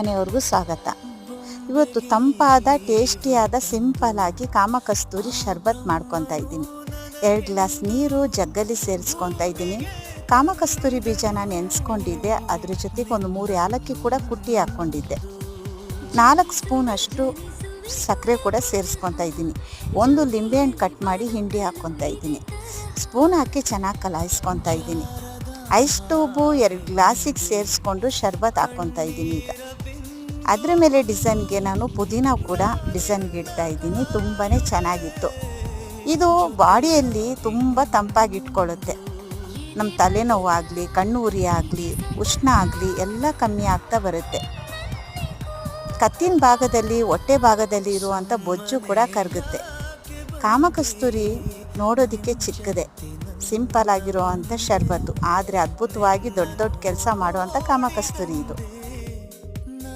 ಮನೆಯವ್ರಿಗೂ ಸ್ವಾಗತ. ಇವತ್ತು ತಂಪಾದ ಟೇಸ್ಟಿಯಾದ ಸಿಂಪಲ್ ಆಗಿ ಕಾಮಕಸ್ತೂರಿ ಶರ್ಬತ್ ಮಾಡ್ಕೊತಾ ಇದ್ದೀನಿ. 2 ಗ್ಲಾಸ್ ನೀರು ಜಗ್ಗಲ್ಲಿ ಸೇರಿಸ್ಕೊತಾ ಇದ್ದೀನಿ. ಕಾಮಕಸ್ತೂರಿ ಬೀಜನ ನೆನೆಸ್ಕೊಂಡಿದ್ದೆ, ಅದ್ರ ಜೊತೆಗೆ ಒಂದು 3 ಏಲಕ್ಕಿ ಕೂಡ ಕುಟ್ಟಿ ಹಾಕ್ಕೊಂಡಿದ್ದೆ. 4 ಸ್ಪೂನ್ ಅಷ್ಟು ಸಕ್ಕರೆ ಕೂಡ ಸೇರಿಸ್ಕೊತಾ ಇದ್ದೀನಿ. 1 ಲಿಂಬೆಹಣ್ಣು ಕಟ್ ಮಾಡಿ ಹಿಂಡಿ ಹಾಕ್ಕೊತಾ ಇದ್ದೀನಿ. ಸ್ಪೂನ್ ಹಾಕಿ ಚೆನ್ನಾಗಿ ಕಲಾಯಿಸ್ಕೊತಾ ಇದ್ದೀನಿ. ಐಸ್ ಟ್ಯೂಬು 2 ಗ್ಲಾಸಿಗೆ ಸೇರಿಸ್ಕೊಂಡು ಶರ್ಬತ್ ಹಾಕ್ಕೊತಾ ಇದ್ದೀನಿ. ಈಗ ಅದರ ಮೇಲೆ ಡಿಸೈನ್ಗೆ ನಾನು ಪುದೀನ ಕೂಡ ಡಿಸೈನ್ಗೆ ಇಡ್ತಾ ಇದ್ದೀನಿ. ತುಂಬಾ ಚೆನ್ನಾಗಿತ್ತು. ಇದು ಬಾಡಿಯಲ್ಲಿ ತುಂಬ ತಂಪಾಗಿಟ್ಕೊಳ್ಳುತ್ತೆ. ನಮ್ಮ ತಲೆನೋವು ಆಗಲಿ, ಕಣ್ಣು ಉರಿ ಆಗಲಿ, ಉಷ್ಣ ಆಗಲಿ ಎಲ್ಲ ಕಮ್ಮಿ ಆಗ್ತಾ ಬರುತ್ತೆ. ಕತ್ತಿನ ಭಾಗದಲ್ಲಿ, ಹೊಟ್ಟೆ ಭಾಗದಲ್ಲಿ ಇರುವಂಥ ಬೊಜ್ಜು ಕೂಡ ಕರಗುತ್ತೆ. ಕಾಮಕಸ್ತೂರಿ ನೋಡೋದಕ್ಕೆ ಚಿಕ್ಕದೆ, ಸಿಂಪಲ್ ಆಗಿರೋ ಅಂಥ ಶರ್ಬತ್ತು, ಆದರೆ ಅದ್ಭುತವಾಗಿ ದೊಡ್ಡ ದೊಡ್ಡ ಕೆಲಸ ಮಾಡುವಂಥ ಕಾಮಕಸ್ತೂರಿ ಇದು.